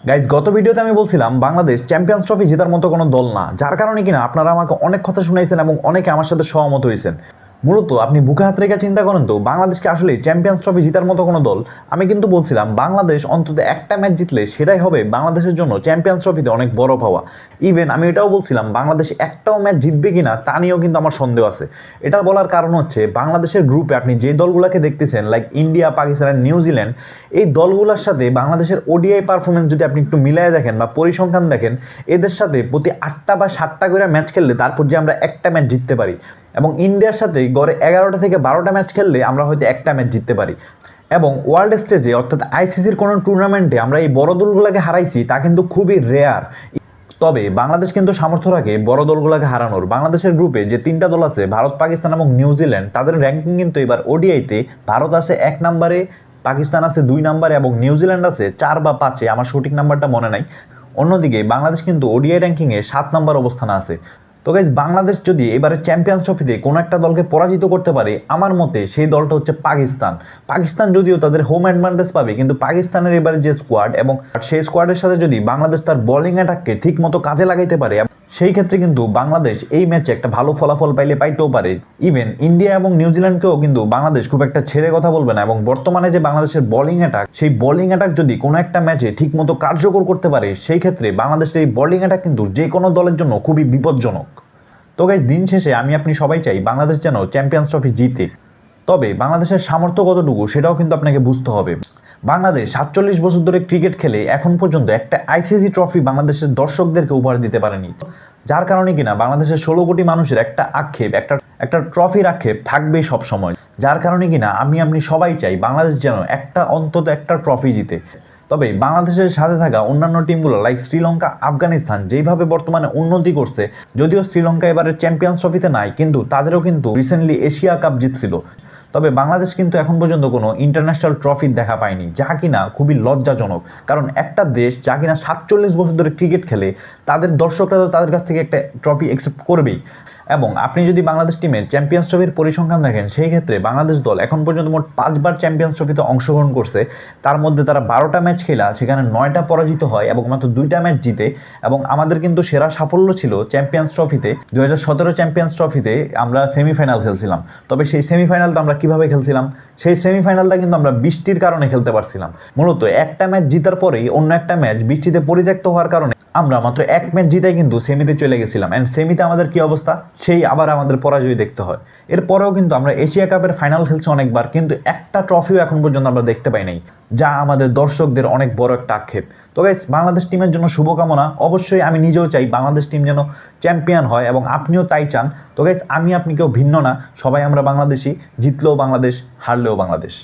Guys, গত ভিডিওতে আমি বলছিলাম বাংলাদেশ চ্যাম্পিয়ন্স ট্রফি জেতার মতো কোনো দল না, যার কারণে কিনা আপনারা আমাকে অনেক কথা শুনাইছেন এবং অনেকে আমার সাথে সহমত হয়েছেন। মূলত আপনি বুকে হাত রেখে চিন্তা করেন তো, বাংলাদেশকে আসলে চ্যাম্পিয়ন্স ট্রফি জেতার মতো কোনো দল। আমি কিন্তু বলছিলাম বাংলাদেশ অন্তত একটা ম্যাচ জিতলে সেটাই হবে বাংলাদেশের জন্য চ্যাম্পিয়ন্স ট্রফিতে অনেক বড় পাওয়া। ইভেন আমি এটাও বলছিলাম বাংলাদেশ একটাও ম্যাচ জিতবে কিনা তা নিয়েও কিন্তু আমার সন্দেহ আছে। এটা বলার কারণ হচ্ছে বাংলাদেশের গ্রুপে আপনি যে দলগুলোকে দেখতেছেন, লাইক ইন্ডিয়া, পাকিস্তান আর নিউজিল্যান্ড, এই দলগুলোর সাথে বাংলাদেশের ওডিআই পারফরমেন্স যদি আপনি একটু মিলায় দেখেন বা পরিসংখ্যান দেখেন, এদের সাথে প্রতি 8টা বা 7টা করে ম্যাচ খেললে তারপর যে আমরা একটা ম্যাচ জিততে পারি, এবং ইন্ডিয়ার সাথে গড়ে 11টা থেকে 12টা ম্যাচ খেললে আমরা হয়তো একটা ম্যাচ জিততে পারি। এবং ওয়ার্ল্ড স্টেজে অর্থাৎ আইসিসির কোনো টুর্নামেন্টে আমরা এই বড় দলগুলোকে হারাইছি তা কিন্তু খুবই রেয়ার। তবে বাংলাদেশ কিন্তু সামর্থ্য রাখে বড় দলগুলোকে হারানোর। বাংলাদেশের গ্রুপে যে 3টা দল আছে, ভারত, পাকিস্তান এবং নিউজিল্যান্ড, তাদের র্যাঙ্কিং কিন্তু এবার ওডিআইতে ভারত আছে 1 নম্বরে, পাকিস্তান আছে 2 নম্বরে এবং নিউজিল্যান্ড আছে 4 বা 5-এ, আমার সঠিক নাম্বারটা মনে নাই। অন্যদিকে বাংলাদেশ কিন্তু ওডিআই র্যাঙ্কিংয়ে 7 নম্বর অবস্থানে আছে। তো গাইজ, বাংলাদেশ যদি এবারে চ্যাম্পিয়ন্স ট্রফিতে কোনো একটা দলকে পরাজিত করতে পারে, আমার মতে সেই দলটা হচ্ছে পাকিস্তান। পাকিস্তান যদিও তাদের হোম অ্যাডভান্টেজ পাবে, কিন্তু পাকিস্তানের এবারে যে স্কোয়াড এবং সেই স্কোয়াডের সাথে যদি বাংলাদেশ তার বোলিং অ্যাটাককে ঠিক মতো কাজে লাগাইতে পারে, সেই ক্ষেত্রে কিন্তু বাংলাদেশ এই ম্যাচে একটা ভালো ফলাফল পাইতেও পারে। ইভেন ইন্ডিয়া এবং নিউজিল্যান্ডকেও কিন্তু বাংলাদেশ খুব একটা ছেড়ে কথা বলবে না। এবং বর্তমানে যে বাংলাদেশের বোলিং অ্যাটাক, সেই বোলিং অ্যাটাক যদি কোনো একটা ম্যাচে ঠিক মতো কার্যকর করতে পারে, সেই ক্ষেত্রে বাংলাদেশের এই বোলিং অ্যাটাক কিন্তু যে কোনো দলের জন্য খুবই বিপজ্জনক। তো গাইজ, দিন শেষে আমি আপনি সবাই চাই বাংলাদেশ যেন চ্যাম্পিয়ন্স ট্রফি জিতে। তবে বাংলাদেশের সামর্থ্য কতটুকু সেটাও কিন্তু আপনাকে বুঝতে হবে। বাংলাদেশ 47 বছর ধরে ক্রিকেট খেলে এখন পর্যন্ত একটা আইসিসি ট্রফি বাংলাদেশের দর্শকদেরকে উপহার দিতে পারেনি, যার কারণে কিনা বাংলাদেশের 16 কোটি মানুষের একটা আক্ষেপ, একটা ট্রফির আক্ষেপ থাকবেই সব সময়। যার কারণে কিনা আমি আপনি সবাই চাই বাংলাদেশ যেন অন্তত একটা ট্রফি জিতে। তবে বাংলাদেশের সাথে থাকা অন্যান্য টিমগুলো লাইক শ্রীলঙ্কা, আফগানিস্তান যেভাবে বর্তমানে উন্নতি করছে, যদিও শ্রীলঙ্কা এবারে চ্যাম্পিয়ন্স ট্রফিতে নাই, কিন্তু তাদেরও কিন্তু রিসেন্টলি এশিয়া কাপ জিতছিল। তবে বাংলাদেশ কিন্তু এখন পর্যন্ত কোনো ইন্টারন্যাশনাল ট্রফির দেখা পায়নি, যা কিনা খুবই লজ্জাজনক। কারণ একটা দেশ যা কিনা 47 বছর ধরে ক্রিকেট খেলে, তাদের দর্শকরা তো তাদের কাছ থেকে একটা ট্রফি অ্যাকসেপ্ট করবেই। এবং আপনি যদি বাংলাদেশ টিমের চ্যাম্পিয়ন্স ট্রফির পরিসংখ্যান দেখেন, সেই ক্ষেত্রে বাংলাদেশ দল এখন পর্যন্ত মোট 5বার চ্যাম্পিয়ন্স ট্রফিতে অংশগ্রহণ করছে। তার মধ্যে তারা 12টা ম্যাচ খেলা, সেখানে 9টা পরাজিত হয় এবং মাত্র 2টা ম্যাচ জিতে। এবং আমাদের কিন্তু সেরা সাফল্য ছিল চ্যাম্পিয়ন্স ট্রফিতে 2017 চ্যাম্পিয়ন্স ট্রফিতে আমরা সেমিফাইনাল খেলছিলাম। তবে সেই সেমিফাইনালটা আমরা কিভাবে খেলছিলাম? সেই সেমিফাইনালটা কিন্তু আমরা বৃষ্টির কারণে খেলতে পারছিলাম। মূলত একটা ম্যাচ জিতার পরেই অন্য একটা ম্যাচ বৃষ্টিতে পরিত্যক্ত হওয়ার কারণে আমরা মাত্র এক ম্যাচ জিতে কিন্তু সেমিতে চলে গেছিলাম। অ্যান্ড সেমিতে আমাদের কি অবস্থা, সেই আবার আমাদের পরাজয় দেখতে হয়। এরপরেও কিন্তু আমরা এশিয়া কাপের ফাইনাল খেলছি অনেকবার, কিন্তু একটা ট্রফিও এখন পর্যন্ত আমরা দেখতে পাই নাই, যা আমাদের দর্শকদের অনেক বড় একটা আক্ষেপ। তো গাইস, বাংলাদেশ টিমের জন্য শুভকামনা। অবশ্যই আমি নিজেও চাই বাংলাদেশ টিম যেন চ্যাম্পিয়ন হয় এবং আপনিও তাই চান। তো গাইস, আমি আপনি কেউ ভিন্ন না, সবাই আমরা বাংলাদেশি। জিতলেও বাংলাদেশ, হারলেও বাংলাদেশ।